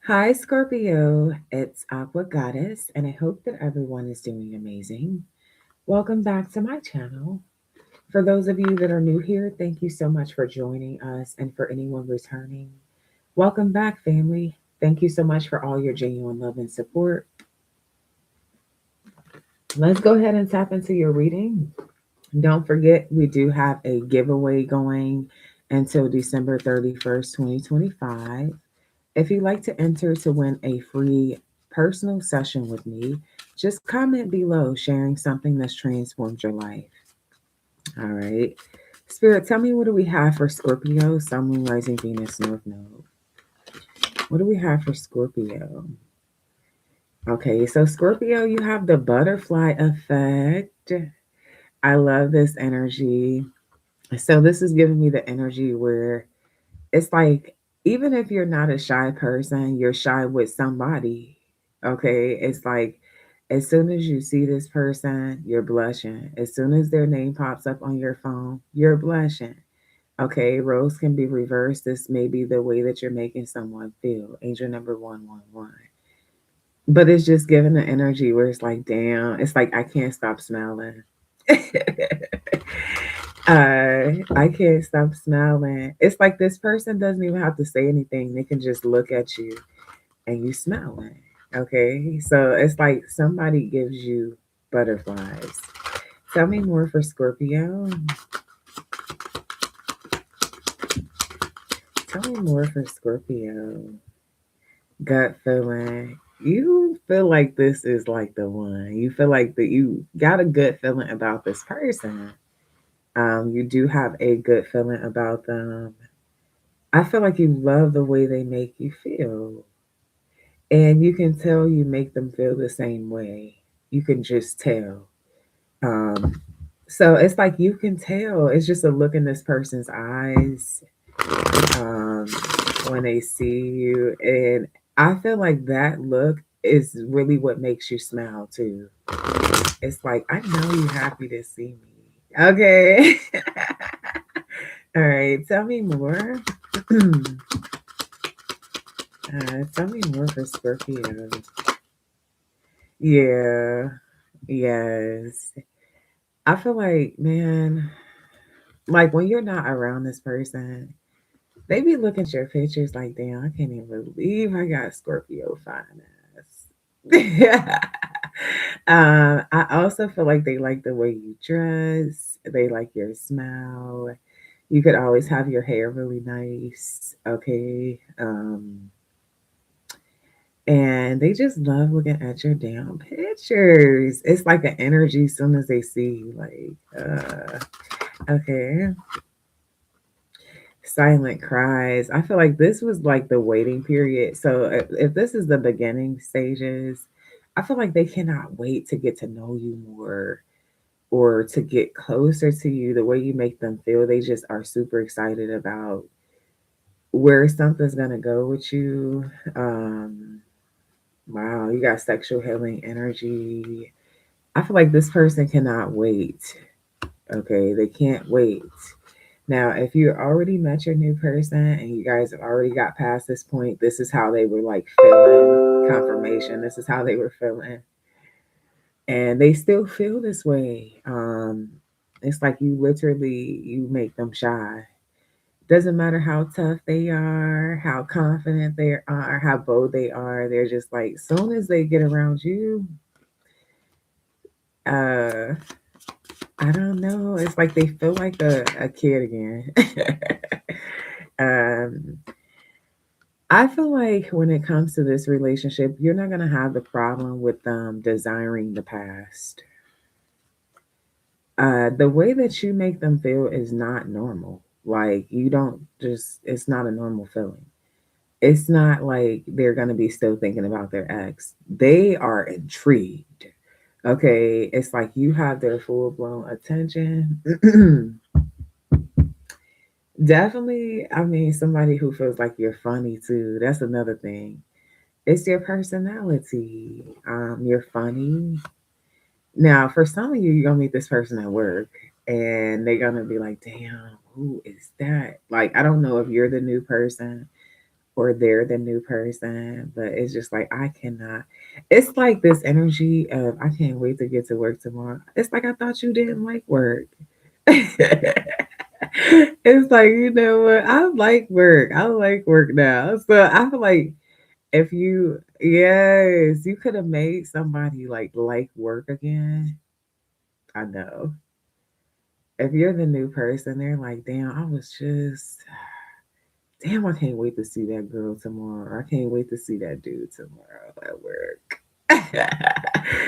Hi, Scorpio. It's Aqua Goddess, and I hope that everyone is doing amazing. Welcome back to my channel. For those of you that are new here, thank you so much for joining us, and for anyone returning, welcome back, family. Thank you so much for all your genuine love and support. Let's go ahead and tap into your reading. Don't forget, we do have a giveaway going until December 31st, 2025. If you'd like to enter to win a free personal session with me, just comment below sharing something that's transformed your life. All right. Spirit, tell me, what do we have for Scorpio, Sun, Moon, Rising, Venus, North Node? What do we have for Scorpio? Okay, so Scorpio, you have the butterfly effect. I love this energy. So, this is giving me the energy where it's like, even if you're not a shy person, you're shy with somebody. Okay. It's like, as soon as you see this person, you're blushing. As soon as their name pops up on your phone, you're blushing. Okay. Roles can be reversed. This may be the way that you're making someone feel. Angel number 111. But it's just giving the energy where it's like, damn, it's like, I can't stop smiling. I can't stop smiling. It's like this person doesn't even have to say anything. They can just look at you and you smiling. Okay. So it's like somebody gives you butterflies. Tell me more for Scorpio. Tell me more for Scorpio. Gut feeling. You feel like this is like the one. You feel like that you got a good feeling about this person. You do have a good feeling about them. I feel like you love the way they make you feel. And you can tell you make them feel the same way. You can just tell. Um, so it's like you can tell. It's just a look in this person's eyes um, when they see you. And I feel like that look is really what makes you smile too. It's like, I know you're happy to see me. Okay. All right. Tell me more. Tell me more for Scorpio. Yeah. Yes. I feel like, man, like when you're not around this person, they be looking at your pictures like, damn, I can't even believe I got Scorpio finance. I also feel like they like the way you dress. They like your smile. You could always have your hair really nice. Okay. And they just love looking at your damn pictures. It's like an energy as soon as they see you. Like, okay. Silent cries. I feel like this was like the waiting period. So if this is the beginning stages, I feel like they cannot wait to get to know you more or to get closer to you. The way you make them feel, they just are super excited about where something's gonna go with you. Um, wow, you got sexual healing energy. I feel like this person cannot wait. Okay, they can't wait. Now, if you already met your new person and you guys have already got past this point, this is how they were like feeling confirmation. This is how they were feeling. And they still feel this way. It's like you literally you make them shy. Doesn't matter how tough they are, how confident they are, how bold they are. They're just like, soon as they get around you, uh, I don't know. It's like they feel like a kid again. um, I feel like when it comes to this relationship, you're not gonna have the problem with them desiring the past. The way that you make them feel is not normal. Like you don't just it's not a normal feeling. It's not like they're gonna be still thinking about their ex. They are intrigued. Okay. It's like you have their full blown attention. Definitely, I mean, somebody who feels like you're funny too. That's another thing. It's your personality. You're funny. Now, for some of you, you're gonna meet this person at work, and they're gonna be like, "Damn, who is that?" Like, I don't know if you're the new person, or they're the new person, but it's just like I cannot. It's like this energy of I can't wait to get to work tomorrow. It's like I thought you didn't like work. It's like, you know what? I like work. I like work now. So I feel like if you, yes, you could have made somebody like work again. I know. If you're the new person, they're like, damn, I was just, damn, I can't wait to see that girl tomorrow. Or I can't wait to see that dude tomorrow at work.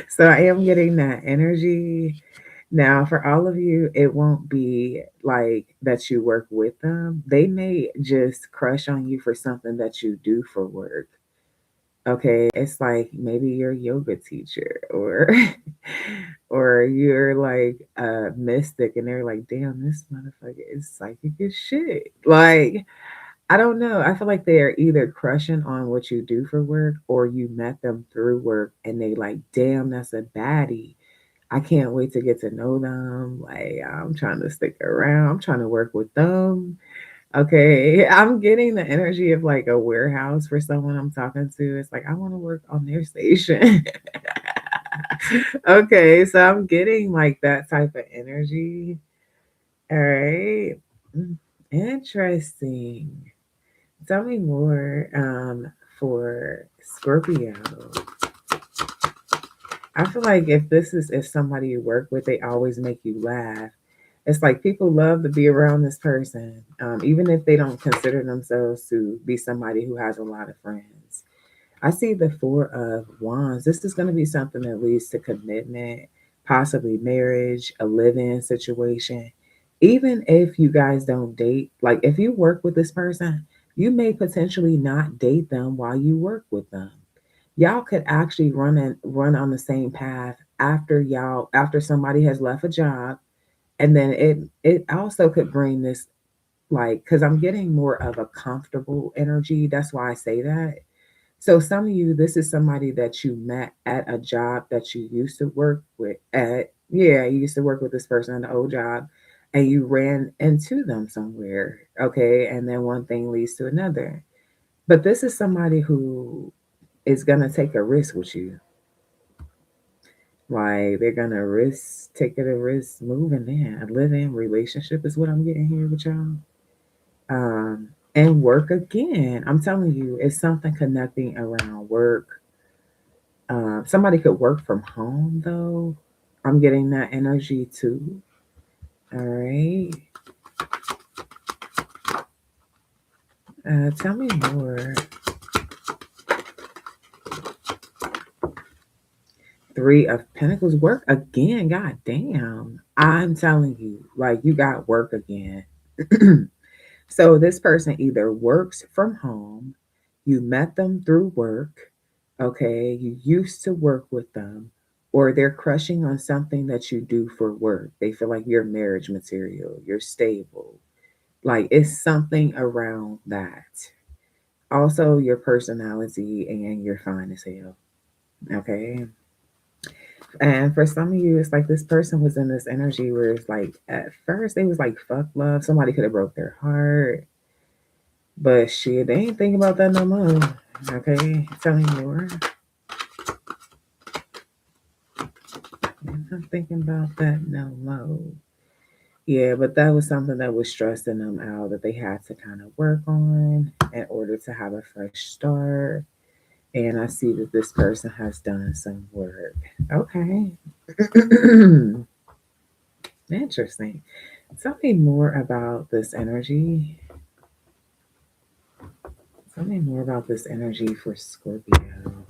So I am getting that energy. Now, for all of you, it won't be like that you work with them. They may just crush on you for something that you do for work. Okay, it's like maybe you're a yoga teacher or or you're like a mystic and they're like, damn, this motherfucker is psychic as shit. Like, I don't know. I feel like they're either crushing on what you do for work or you met them through work and they like, damn, that's a baddie. I can't wait to get to know them. Like, I'm trying to stick around. I'm trying to work with them. Okay. I'm getting the energy of like a warehouse for someone I'm talking to. It's like, I want to work on their station. Okay. So I'm getting like that type of energy. All right. Interesting. Tell me more for Scorpio. I feel like if somebody you work with, they always make you laugh. It's like people love to be around this person, even if they don't consider themselves to be somebody who has a lot of friends. I see the Four of Wands. This is going to be something that leads to commitment, possibly marriage, a live-in situation. Even if you guys don't date, like if you work with this person, you may potentially not date them while you work with them. Y'all could actually run on the same path after somebody has left a job, and then it also could bring this like because I'm getting more of a comfortable energy. That's why I say that. So some of you, this is somebody that you met at a job that you used to work with at. Yeah, you used to work with this person at the old job and you ran into them somewhere. Okay. And then one thing leads to another. But this is somebody who is gonna take a risk with you. Like they're gonna take it a risk moving in. A live-in relationship is what I'm getting here with y'all. Um, and work again. I'm telling you, it's something connecting around work. Somebody could work from home though. I'm getting that energy too. All right. Tell me more. Three of Pentacles, work again. God damn. I'm telling you, like you got work again. So this person either works from home, you met them through work, okay, you used to work with them, or they're crushing on something that you do for work. They feel like you're marriage material, you're stable. Like it's something around that. Also, your personality and you're fine as hell. Okay. And for some of you, it's like this person was in this energy where it's like at first they was like fuck love. Somebody could have broke their heart. But shit, they ain't thinking about that no more. Okay, tell me more. I'm not thinking about that no more. Yeah, but that was something that was stressing them out that they had to kind of work on in order to have a fresh start. And I see that this person has done some work. Okay. Interesting. Tell me more about this energy. Tell me more about this energy for Scorpio.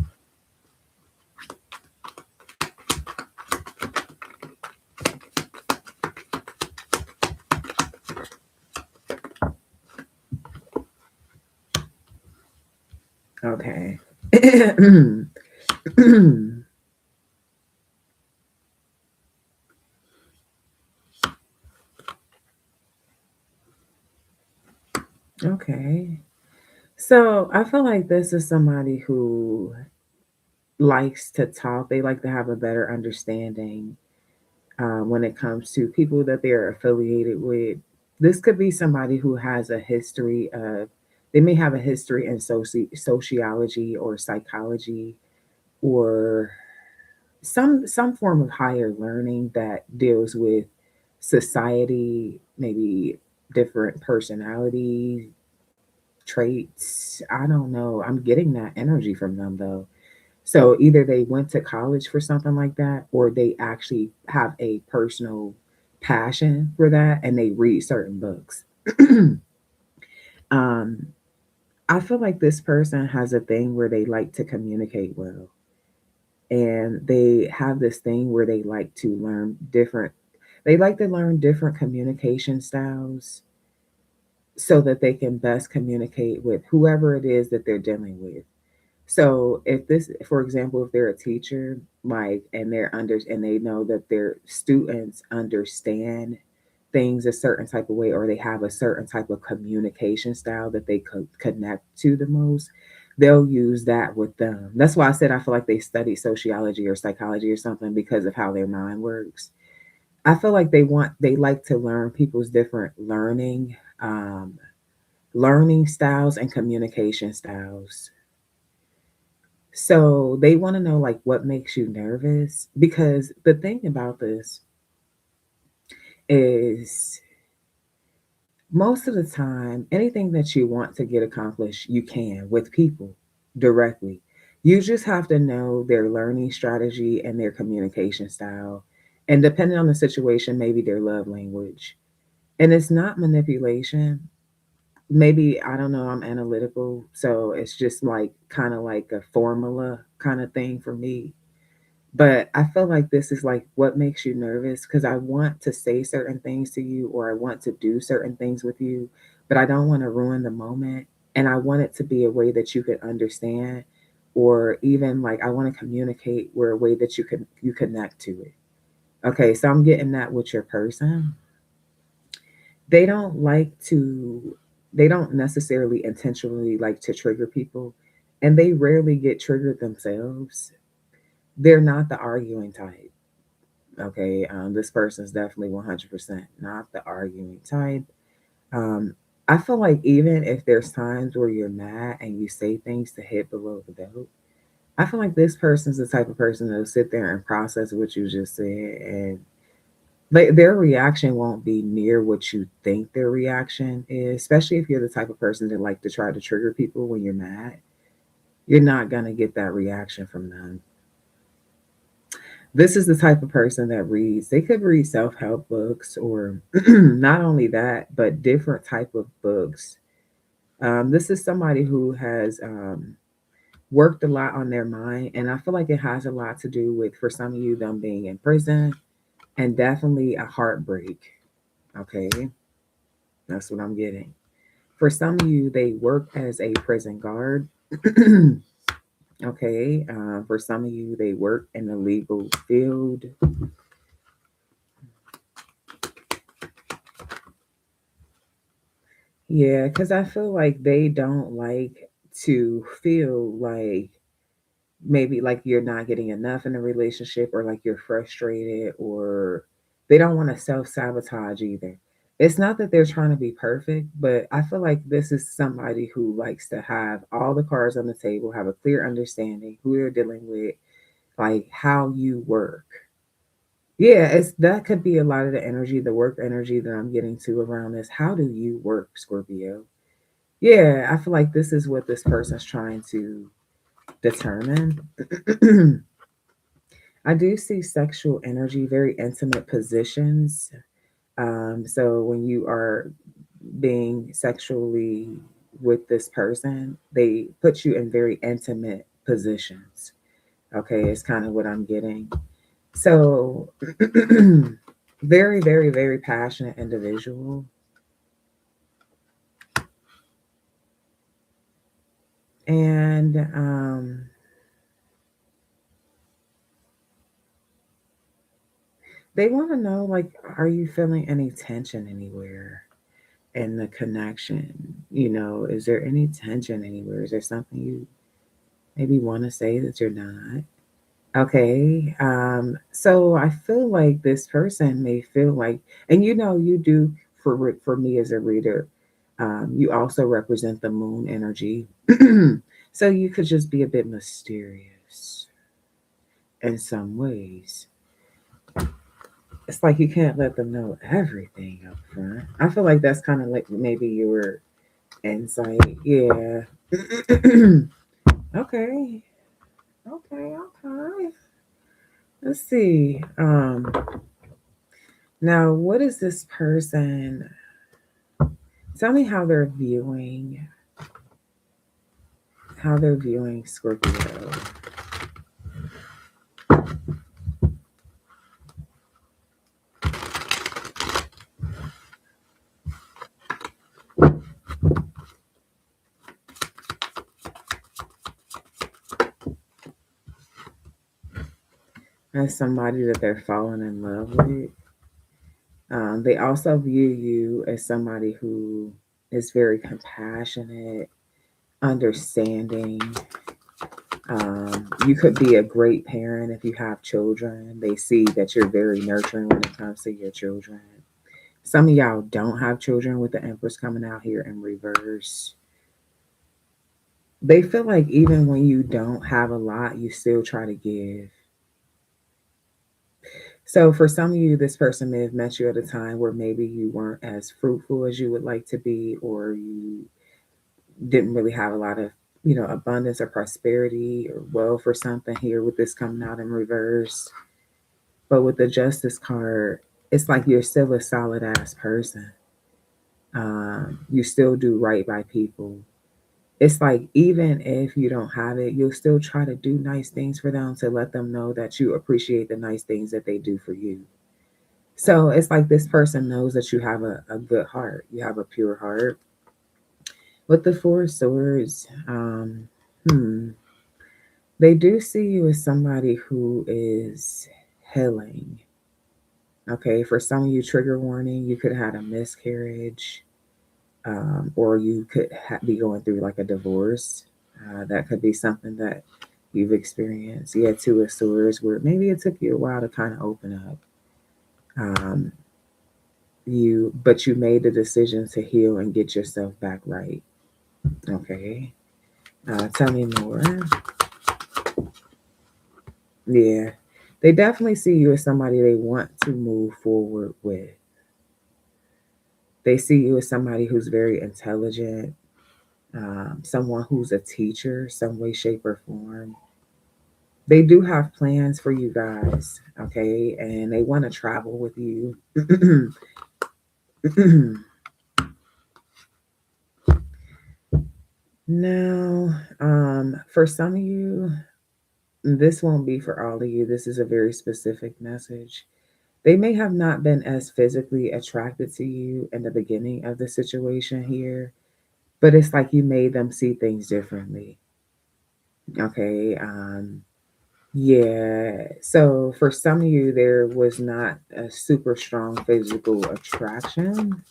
Okay. Okay. So I feel like this is somebody who likes to talk. They like to have a better understanding when it comes to people that they're affiliated with. This could be somebody who has a history of They may have a history in sociology or psychology or some form of higher learning that deals with society, maybe different personality traits. I don't know. I'm getting that energy from them though. So either they went to college for something like that, or they actually have a personal passion for that and they read certain books. um, I feel like this person has a thing where they like to communicate well. And they have this thing where they like to learn different communication styles so that they can best communicate with whoever it is that they're dealing with. So if this, for example, if they're a teacher, like, and they know that their students understand things a certain type of way, or they have a certain type of communication style that they connect to the most, they'll use that with them. That's why I said I feel like they study sociology or psychology or something because of how their mind works. I feel like they like to learn people's different um, learning styles and communication styles. So they want to know like what makes you nervous, because the thing about this is most of the time anything that you want to get accomplished you can with people directly. You just have to know their learning strategy and their communication style, and depending on the situation, maybe their love language. And it's not manipulation. Maybe, I don't know, I'm analytical, so it's just like kind of like a formula kind of thing for me. But I feel like this is like what makes you nervous, because I want to say certain things to you or I want to do certain things with you, but I don't want to ruin the moment. And I want it to be a way that you could understand, or even like I want to communicate where a way that you connect to it. Okay, so I'm getting that with your person. They don't like to they don't necessarily intentionally like to trigger people, and they rarely get triggered themselves. They're not the arguing type. Okay, this person's definitely 100% not the arguing type. Um, I feel like even if there's times where you're mad and you say things to hit below the belt, I feel like this person's the type of person that'll sit there and process what you just said, and their reaction won't be near what you think their reaction is. Especially if you're the type of person that like to try to trigger people when you're mad, you're not gonna get that reaction from them. This is the type of person that reads. They could read self-help books, or not only that, but different type of books. This is somebody who has worked a lot on their mind, and I feel like it has a lot to do with, for some of you, them being in prison and definitely a heartbreak. Okay, that's what I'm getting. For some of you, they work as a prison guard. Okay, for some of you, they work in the legal field. Yeah, because I feel like they don't like to feel like maybe like you're not getting enough in a relationship, or like you're frustrated, or they don't want to self sabotage either. It's not that they're trying to be perfect, but I feel like this is somebody who likes to have all the cards on the table, have a clear understanding who they're dealing with, like how you work. Yeah, it's that could be a lot of the energy, the work energy that I'm getting to around this. How do you work, Scorpio? Yeah, I feel like this is what this person's trying to determine. I do see sexual energy, very intimate positions. So when you are being sexually with this person, they put you in very intimate positions. Okay, it's kind of what I'm getting. So, very, very, very passionate individual. And they want to know, like, are you feeling any tension anywhere in the connection? You know, is there any tension anywhere? Is there something you maybe want to say that you're not? Okay. So I feel like this person may feel like, and you know, you do, for me as a reader, You also represent the moon energy. So you could just be a bit mysterious in some ways. It's like you can't let them know everything up front. I feel like that's kind of like maybe your insight. Yeah. Okay. Okay. Okay. Let's see. Now what is this person? Tell me how they're viewing Scorpio. As somebody that they're falling in love with. They also view you as somebody who is very compassionate, understanding. You could be a great parent if you have children. They see that you're very nurturing when it comes to your children. Some of y'all don't have children with the Empress coming out here in reverse. They feel like even when you don't have a lot, you still try to give. So for some of you, this person may have met you at a time where maybe you weren't as fruitful as you would like to be, or you didn't really have a lot of, abundance or prosperity or wealth or something here with this coming out in reverse. But with the Justice card, it's like you're still a solid ass person. You still do right by people. It's like even if you don't have it, you'll still try to do nice things for them to let them know that you appreciate the nice things that they do for you. So it's like this person knows that you have a good heart. You have a pure heart. With the Four of Swords, they do see you as somebody who is healing. Okay, for some of you, trigger warning, you could have had a miscarriage, or you could be going through like a divorce. That could be something that you've experienced. You had Two of Swords, where maybe it took you a while to kind of open up. But you made the decision to heal and get yourself back right. Okay. Tell me more. Yeah. They definitely see you as somebody they want to move forward with. They see you as somebody who's very intelligent, someone who's a teacher, some way, shape, or form. They do have plans for you guys, okay? And they want to travel with you. Now, for some of you, this won't be for all of you. This is a very specific message. They may have not been as physically attracted to you in the beginning of the situation here, but it's like you made them see things differently. Okay. Yeah. So for some of you, there was not a super strong physical attraction,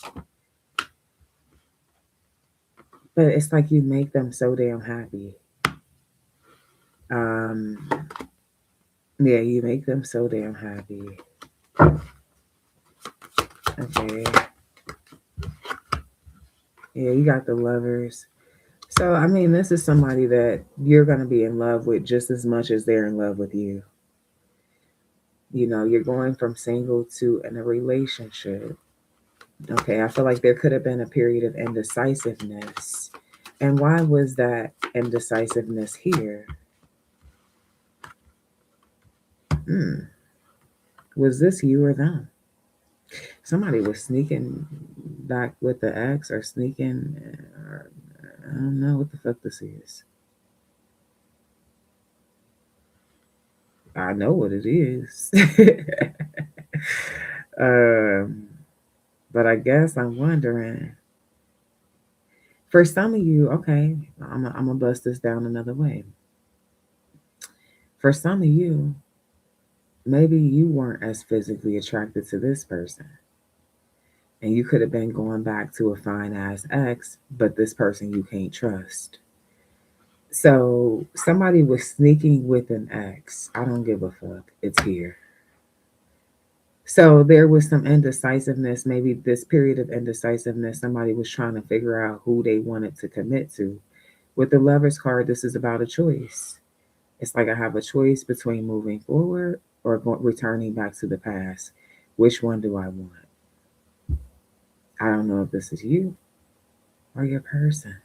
but it's like you make them so damn happy. Um, yeah, you make them so damn happy. Okay. Yeah, you got the Lovers. So, I mean, this is somebody that you're going to be in love with just as much as they're in love with you. You're going from single to in a relationship. Okay, I feel like there could have been a period of indecisiveness. And why was that indecisiveness here? Hmm. Was this you or them? Somebody was sneaking back with the ex or sneaking, or I don't know what the fuck this is. I know what it is. um, but I guess I'm wondering. For some of you, okay, I'm gonna bust this down another way. For some of you, maybe you weren't as physically attracted to this person, and you could have been going back to a fine ass ex, but this person you can't trust. So somebody was sneaking with an ex. I don't give a fuck. It's here. So there was some indecisiveness, maybe this period of indecisiveness, somebody was trying to figure out who they wanted to commit to. With the Lover's card, this is about a choice. It's like I have a choice between moving forward or returning back to the past. Which one do I want? I don't know if this is you or your person,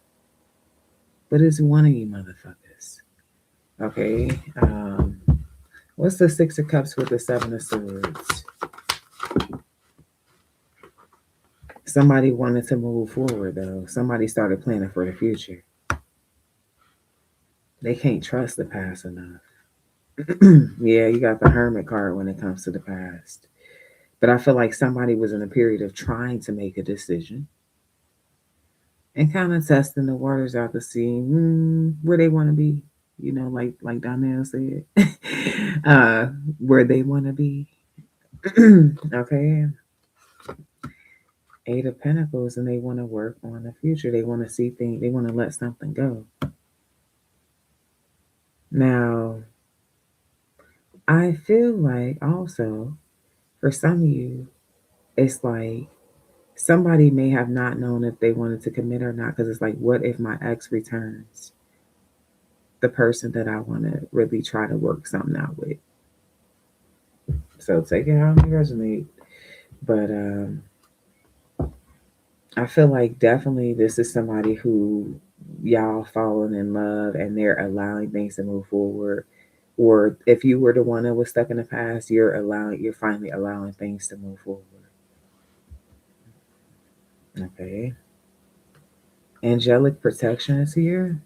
but it's one of you motherfuckers. Okay. What's the Six of Cups with the Seven of Swords? Somebody wanted to move forward though. Somebody started planning for the future. They can't trust the past enough. Yeah, you got the Hermit card when it comes to the past. But I feel like somebody was in a period of trying to make a decision and kind of testing the waters out to see where they want to be. You know, like Donnell said, uh, where they want to be. Okay, Eight of Pentacles, and they want to work on the future. They want to see things. They want to let something go. Now, I feel like also for some of you, it's like somebody may have not known if they wanted to commit or not because it's like, what if my ex returns? The person that I want to really try to work something out with. So take it how it may resonate. But I feel like definitely this is somebody who y'all falling in love and they're allowing things to move forward. Or if you were the one that was stuck in the past, you're finally allowing things to move forward. Okay. Angelic protection is here.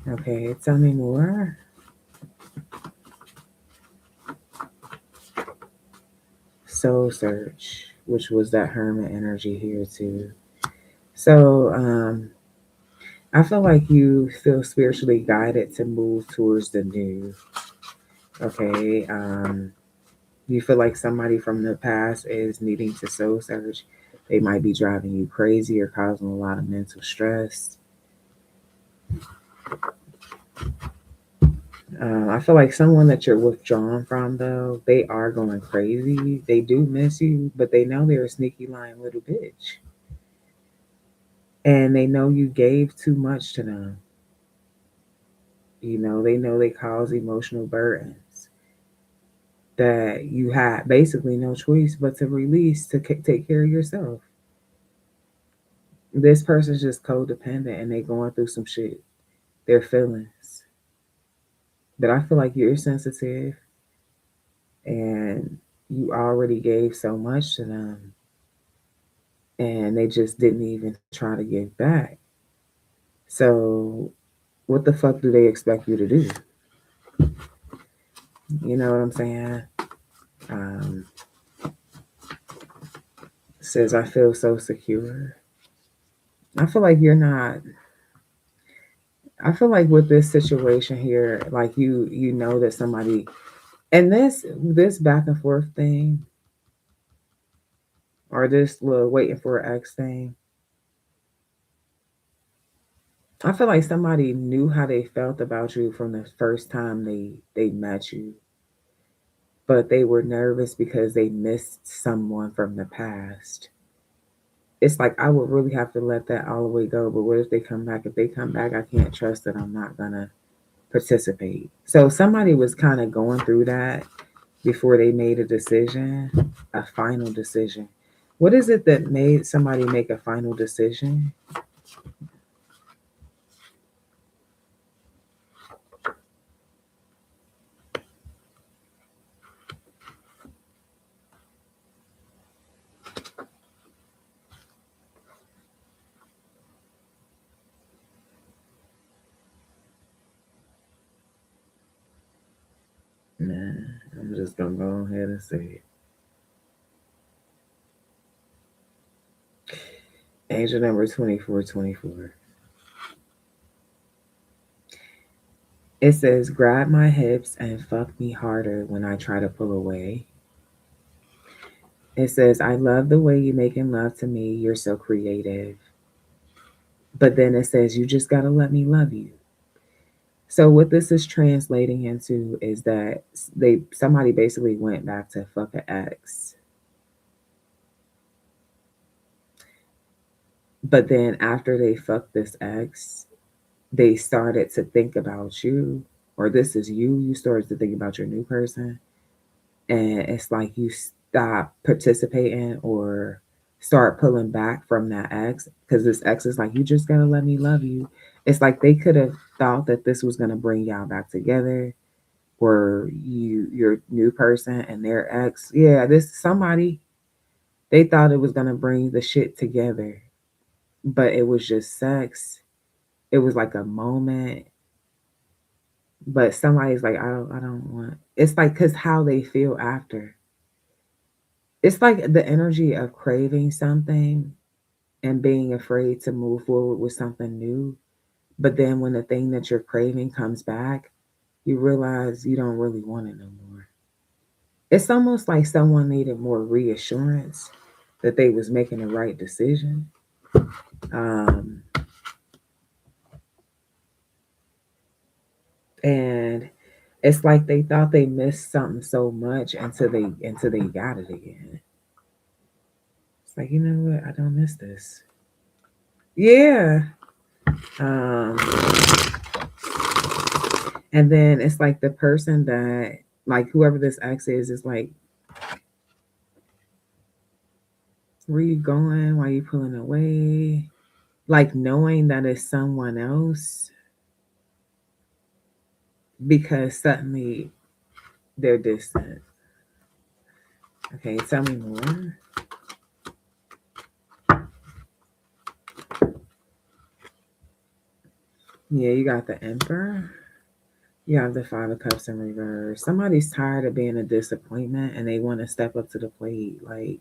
Okay, tell me more. Soul search, which was that hermit energy here too. So, I feel like you feel spiritually guided to move towards the new. Okay. You feel like somebody from the past is needing to soul search. They might be driving you crazy or causing a lot of mental stress. I feel like someone that you're withdrawn from, though, they are going crazy. They do miss you, but they know they're a sneaky, lying little bitch. And they know you gave too much to them. You know they cause emotional burdens that you had basically no choice but to release to take care of yourself. This person's just codependent and they going through some shit. Their feelings. But I feel like you're sensitive and you already gave so much to them and they just didn't even try to give back. So what the fuck do they expect you to do? You know what I'm saying? Um, says I feel so secure. I feel like you're not. I feel like with this situation here, like you know that somebody and this back and forth thing or this little waiting for an X thing. I feel like somebody knew how they felt about you from the first time they met you, but they were nervous because they missed someone from the past. It's like I would really have to let that all the way go. But what if they come back? If they come back, I can't trust that I'm not gonna participate. So somebody was kind of going through that before they made a decision, a final decision. What is it that made somebody make a final decision? Nah, I'm just gonna go ahead and say it. Angel number 2424. It says, grab my hips and fuck me harder when I try to pull away. It says, I love the way you making love to me. You're so creative. But then it says, you just gotta let me love you. So what this is translating into is that somebody basically went back to fuck an ex, but then after they fucked this ex, they started to think about you, or this is you. You started to think about your new person, and it's like you stop participating or start pulling back from that ex because this ex is like, you just gotta let me love you. It's like they could have thought that this was gonna bring y'all back together, or your new person and their ex. Yeah, this somebody, they thought it was gonna bring the shit together, but it was just sex. It was like a moment, but somebody's like, I don't want. It's like because how they feel after. It's like the energy of craving something and being afraid to move forward with something new. But then when the thing that you're craving comes back, you realize you don't really want it no more. It's almost like someone needed more reassurance that they was making the right decision. Um, and it's like they thought they missed something so much until they got it again. It's like, you know what? I don't miss this. Yeah. Um, and then it's like the person that, like, whoever this ex is like, where you going? Why you pulling away? Like knowing that it's someone else because suddenly they're distant. Okay, tell me more. Yeah, you got the Emperor. You have the Five of Cups in reverse. Somebody's tired of being a disappointment and they want to step up to the plate. Like,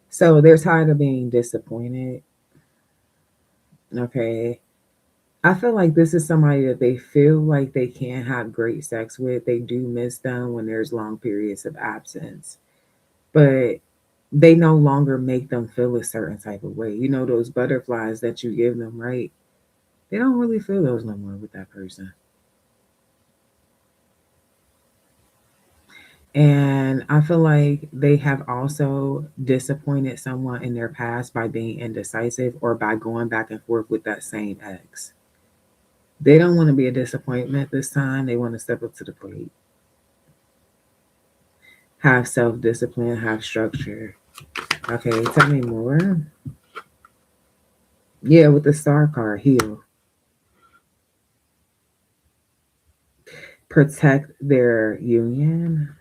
so they're tired of being disappointed. Okay. I feel like this is somebody that they feel like they can't have great sex with. They do miss them when there's long periods of absence, but they no longer make them feel a certain type of way. You know, those butterflies that you give them, right? They don't really feel those no more with that person. And I feel like they have also disappointed someone in their past by being indecisive or by going back and forth with that same ex. They don't want to be a disappointment this time. They want to step up to the plate, have self discipline, have structure. Okay, tell me more. Yeah, with the star card, heal, protect their union.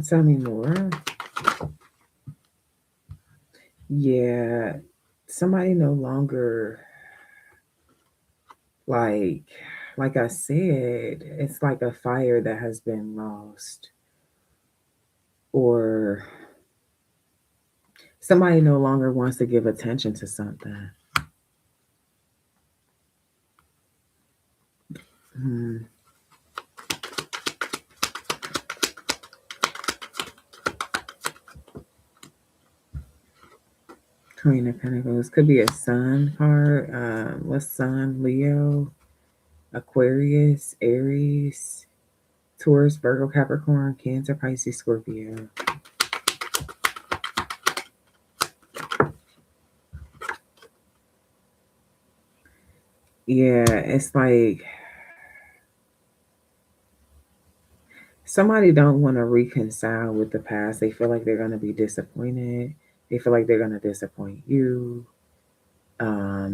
Tell me more. Yeah, somebody no longer like like I said, it's like a fire that has been lost, or somebody no longer wants to give attention to something. Hmm. Queen of Pentacles could be a Sun card. What's Sun? Leo, Aquarius, Aries, Taurus, Virgo, Capricorn, Cancer, Pisces, Scorpio. Yeah, it's like somebody don't want to reconcile with the past. They feel like they're going to be disappointed. They feel like they're going to disappoint you.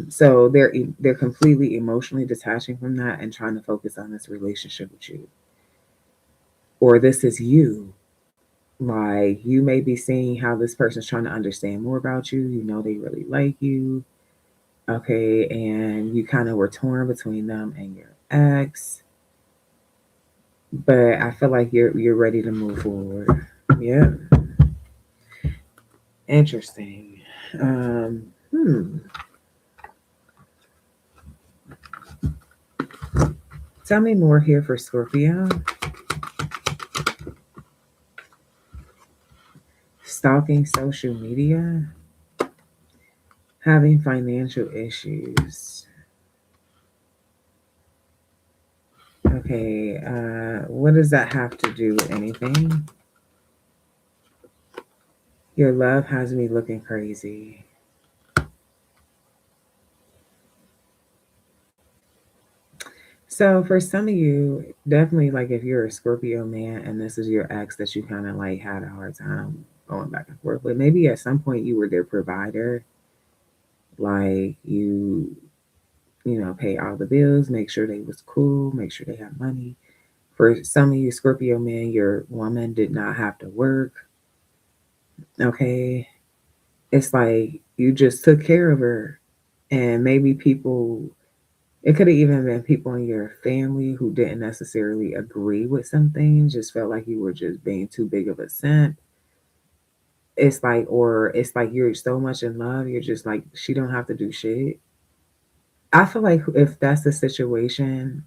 So they're completely emotionally detaching from that and trying to focus on this relationship with you, or this is you. Like you may be seeing how this person's trying to understand more about you. You know they really like you. Okay, and you kind of were torn between them and your ex, but I feel like you're ready to move forward. Yeah, interesting. Um, hmm. Tell me more here for Scorpio. Stalking social media, having financial issues. Okay, what does that have to do with anything? Your love has me looking crazy. So for some of you, definitely like if you're a Scorpio man and this is your ex that you kind of like had a hard time going back and forth, but maybe at some point you were their provider, like you pay all the bills, make sure they was cool, make sure they have money. For some of you Scorpio men, your woman did not have to work. Okay. It's like you just took care of her. And maybe people, it could have even been people in your family who didn't necessarily agree with some things, just felt like you were just being too big of a simp. Or it's like you're so much in love, you're just like, she don't have to do shit. I feel like if that's the situation,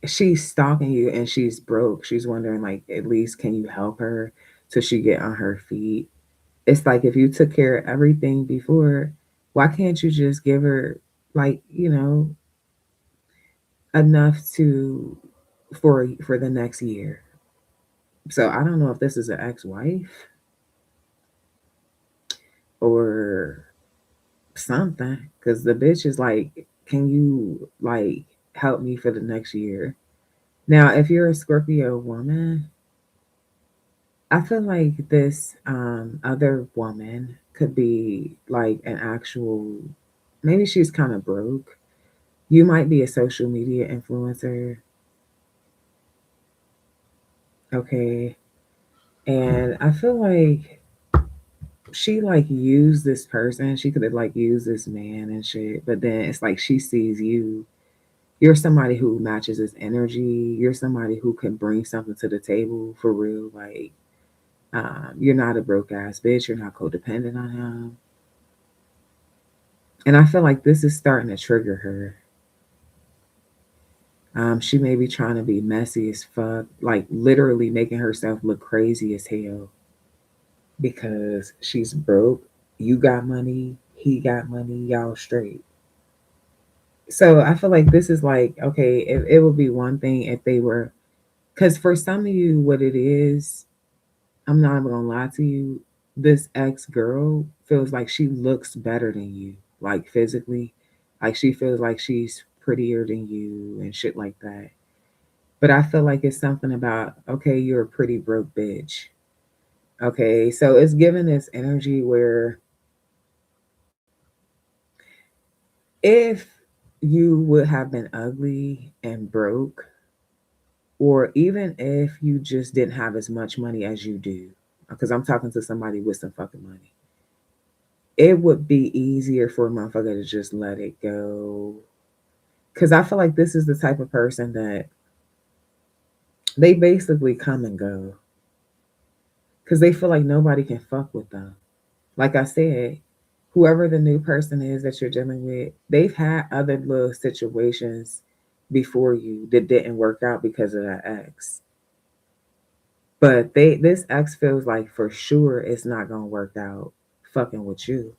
she's stalking you and she's broke. She's wondering, like, at least can you help her till she get on her feet? It's like if you took care of everything before, why can't you just give her, like, enough to for the next year? So I don't know if this is an ex-wife or something, because the bitch is like, can you like help me for the next year? Now, if you're a Scorpio woman, I feel like this other woman could be like an actual, maybe she's kind of broke. You might be a social media influencer, okay? And I feel like she like used this person. She could have like used this man and shit, but then it's like she sees you. You're somebody who matches his energy. You're somebody who can bring something to the table for real. Like, you're not a broke ass bitch. You're not codependent on him. And I feel like this is starting to trigger her. She may be trying to be messy as fuck, like literally making herself look crazy as hell because she's broke. You got money, he got money, y'all straight. So I feel like this is like, okay, it would be one thing if they were, because for some of you, what it is, I'm not even gonna lie to you, this ex girl feels like she looks better than you, like physically. Like she feels like she's prettier than you and shit like that. But I feel like it's something about, okay, you're a pretty broke bitch. Okay, so it's giving this energy where if you would have been ugly and broke, or even if you just didn't have as much money as you do, because I'm talking to somebody with some fucking money, it would be easier for a motherfucker to just let it go. Because I feel like this is the type of person that they basically come and go because they feel like nobody can fuck with them. Like I said, whoever the new person is that you're dealing with, they've had other little situations before you that didn't work out because of that ex. But this ex feels like for sure it's not gonna work out fucking with you.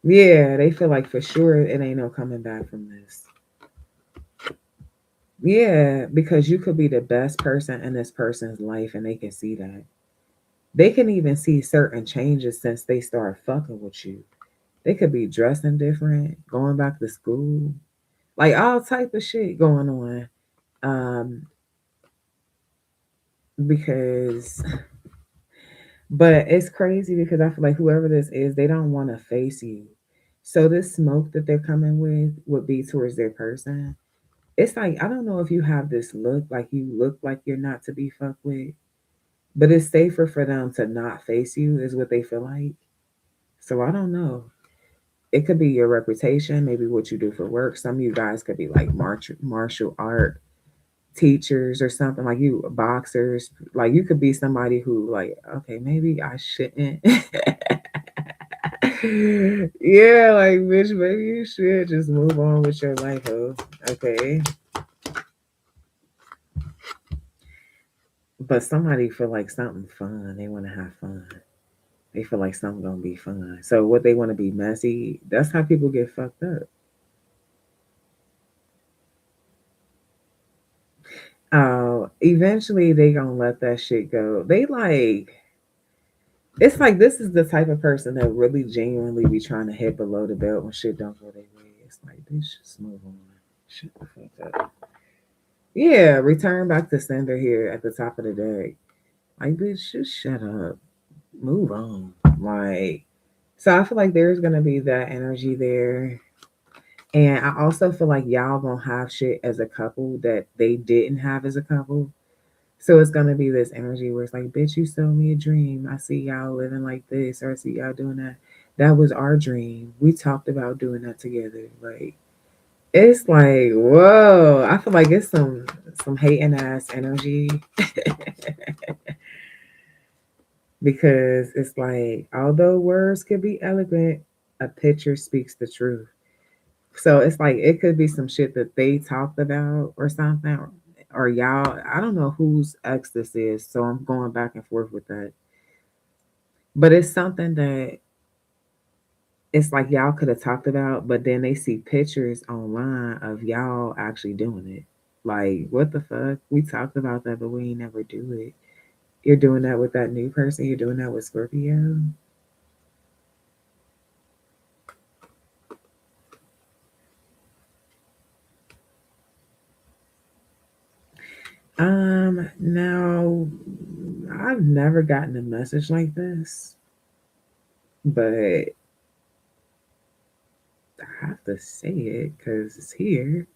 Yeah, they feel like for sure it ain't no coming back from this. Yeah, because you could be the best person in this person's life and they can see that. They can even see certain changes since they start fucking with you. They could be dressing different, going back to school, like all type of shit going on. Um, because, but it's crazy because I feel like whoever this is, they don't want to face you. So this smoke that they're coming with would be towards their person. It's like I don't know if you have this look, like you look like you're not to be fucked with, but it's safer for them to not face you, is what they feel like. So I don't know. It could be your reputation, maybe what you do for work. Some of you guys could be like martial art teachers or something, like you boxers. Like you could be somebody who like, okay, maybe I shouldn't Yeah, like bitch, maybe you should just move on with your life, oh. Okay. But somebody feel like something fun. They want to have fun. They feel like something gonna be fun. So what they want to be messy. That's how people get fucked up. Eventually they gonna let that shit go. They like it's like this is the type of person that really genuinely be trying to hit below the belt when shit don't go their way. It's like bitch, just move on. Shut the fuck up. Yeah, return back to sender here at the top of the deck. Like bitch, just shut up. Move on. Like so I feel like there's gonna be that energy there. And I also feel like y'all gonna have shit as a couple that they didn't have as a couple. So it's gonna be this energy where it's like, bitch, you sold me a dream. I see y'all living like this, or I see y'all doing that. That was our dream. We talked about doing that together. Like it's like, whoa. I feel like it's some hating ass energy because it's like, although words could be eloquent, a picture speaks the truth. So it's like it could be some shit that they talked about or something, or y'all. I don't know whose ex this is, so I'm going back and forth with that. But it's something that it's like y'all could have talked about, but then they see pictures online of y'all actually doing it. Like, what the fuck? We talked about that, but we ain't never do it. You're doing that with that new person. You're doing that with Scorpio. Now I've never gotten a message like this, but I have to say it because it's here.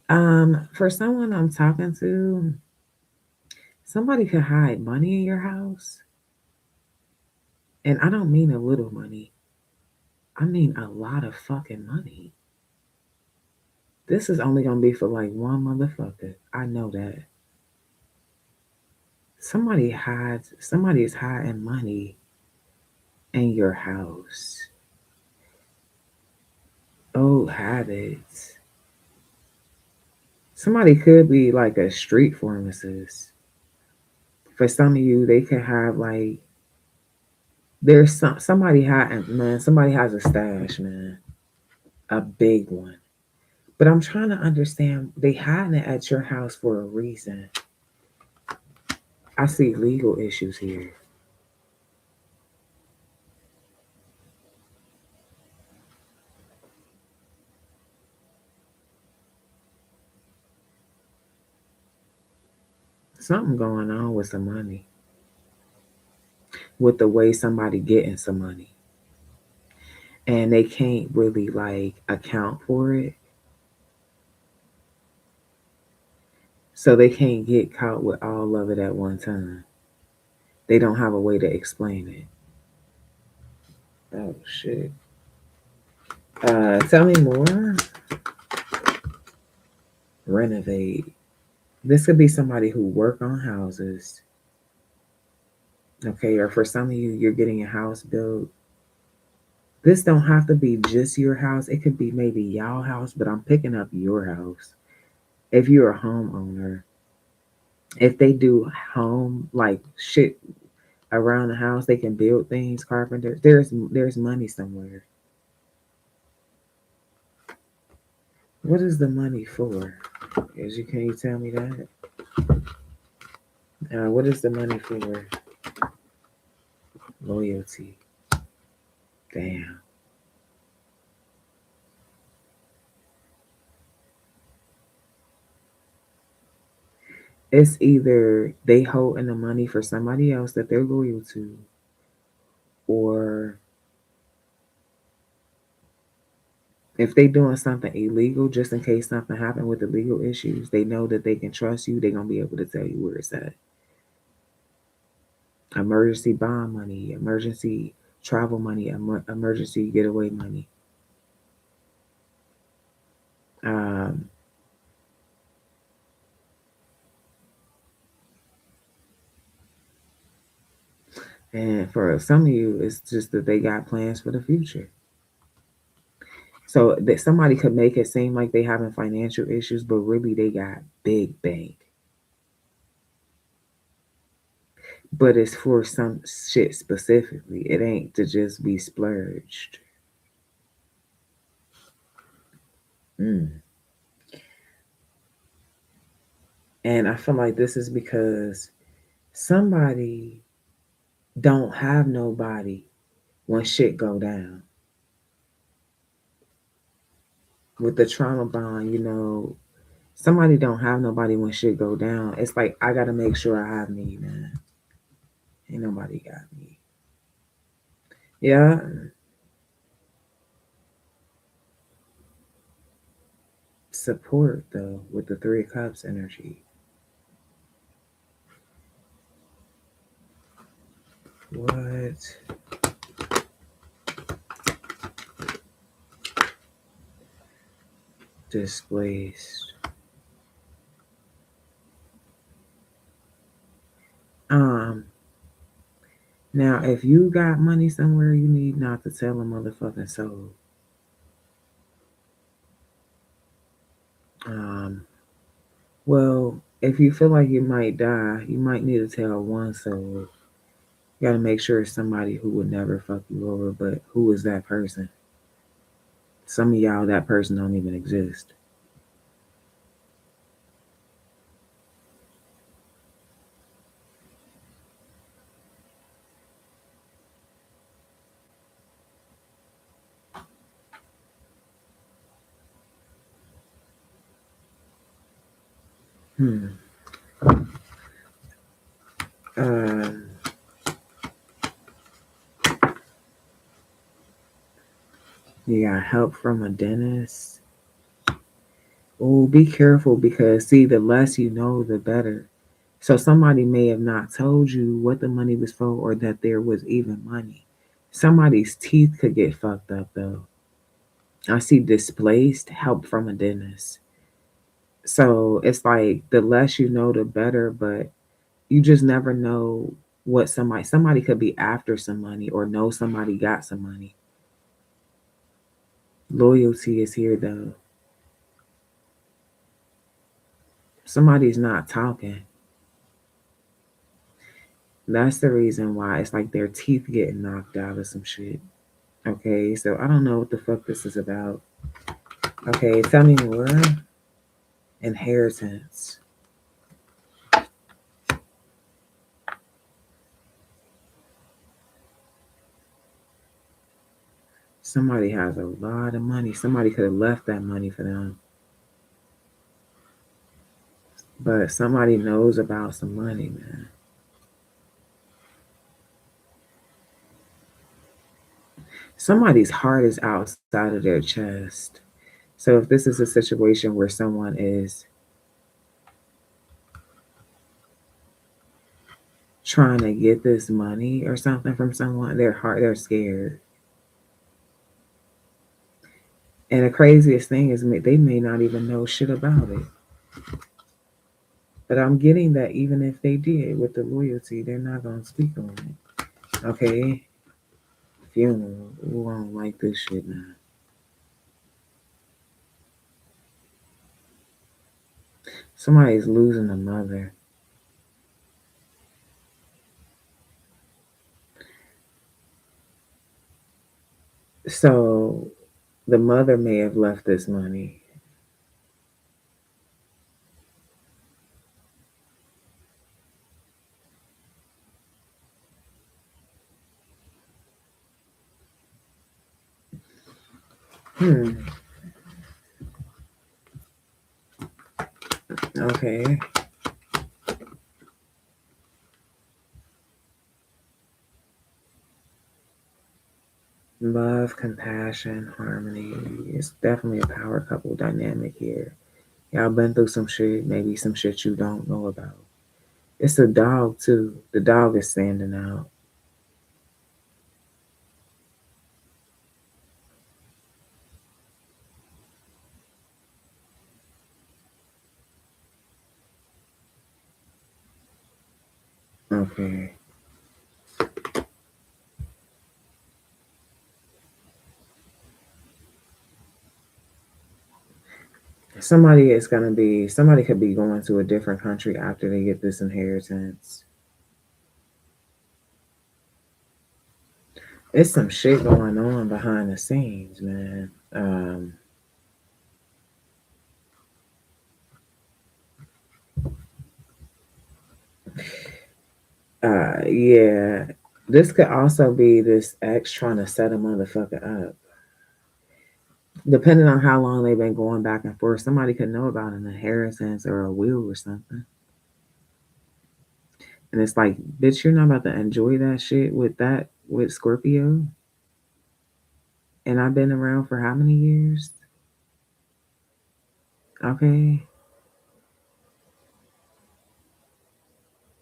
For someone I'm talking to, somebody could hide money in your house, and I don't mean a little money. I mean a lot of fucking money. This is only gonna be for like one motherfucker. I know that. Somebody is hiding money in your house. Old habits. Somebody could be like a street pharmacist. For some of you, they could have like somebody hiding man. Somebody has a stash, man, a big one. But I'm trying to understand. They hiding it at your house for a reason. I see legal issues here. Something going on with some money, with the way somebody getting some money, and they can't really like account for it, so they can't get caught with all of it at one time. They don't have a way to explain it. Oh shit. Tell me more. Renovate. This could be somebody who work on houses. Okay, or for some of you, you're getting a house built. This don't have to be just your house. It could be maybe y'all house, but I'm picking up your house. If you're a homeowner, if they do home like shit around the house, they can build things, carpenter. There's money somewhere. What is the money for? Can you tell me that? What is the money for? Loyalty. Damn. It's either they holding the money for somebody else that they're loyal to, or if they doing something illegal, just in case something happened with the legal issues, they know that they can trust you. They're gonna be able to tell you where it's at. Emergency bond money, emergency travel money, emergency getaway money. Um, And for some of you, it's just that they got plans for the future. So that somebody could make it seem like they having financial issues, but really they got big bank. But it's for some shit specifically. It ain't to just be splurged. Mm. And I feel like this is because somebody don't have nobody when shit go down. With the trauma bond, somebody don't have nobody when shit go down. It's like I gotta make sure I have me, man. Ain't nobody got me. Yeah, support though with the Three of Cups energy. What displaced? Um, Now if you got money somewhere, you need not to tell a motherfucking soul. Um, well, if you feel like you might die, you might need to tell one soul. You gotta make sure it's somebody who would never fuck you over, but who is that person? Some of y'all, that person don't even exist. Hmm. Um, you got help from a dentist. Oh, be careful because see, the less you know, the better. So somebody may have not told you what the money was for or that there was even money. Somebody's teeth could get fucked up though. I see displaced help from a dentist. So it's like the less you know, the better, but you just never know what somebody could be after some money or know somebody got some money. Loyalty is here though. Somebody's not talking. That's the reason why it's like their teeth getting knocked out of some shit. Okay, so I don't know what the fuck this is about. Okay, tell me more. Inheritance. Somebody has a lot of money. Somebody could have left that money for them. But somebody knows about some money, man. Somebody's heart is outside of their chest. So if this is a situation where someone is trying to get this money or something from someone, they're scared. And the craziest thing is they may not even know shit about it. But I'm getting that even if they did with the loyalty, they're not gonna speak on it. Okay, funeral. Ooh, I don't like this shit now. Somebody's losing a mother. So the mother may have left this money. Hmm. Okay. Love, compassion, harmony. It's definitely a power couple dynamic here. Y'all been through some shit, maybe some shit you don't know about. It's a dog too. The dog is standing out. Okay. Somebody could be going to a different country after they get this inheritance. It's some shit going on behind the scenes, man. Yeah. This could also be this ex trying to set a motherfucker up. Depending on how long they've been going back and forth, somebody could know about an inheritance or a will or something. And it's like, bitch, you're not about to enjoy that shit with Scorpio. And I've been around for how many years? Okay.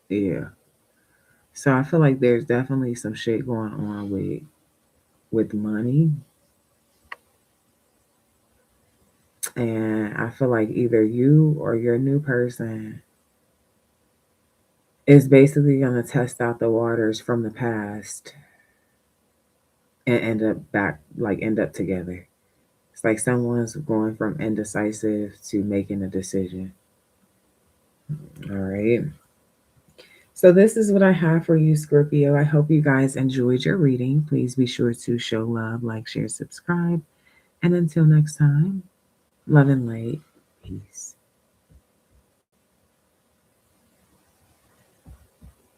Yeah. So I feel like there's definitely some shit going on with money. And I feel like either you or your new person is basically gonna test out the waters from the past and end up together. It's like someone's going from indecisive to making a decision. All right. So this is what I have for you, Scorpio. I hope you guys enjoyed your reading. Please be sure to show love, like, share, subscribe. And until next time, love and light. Peace.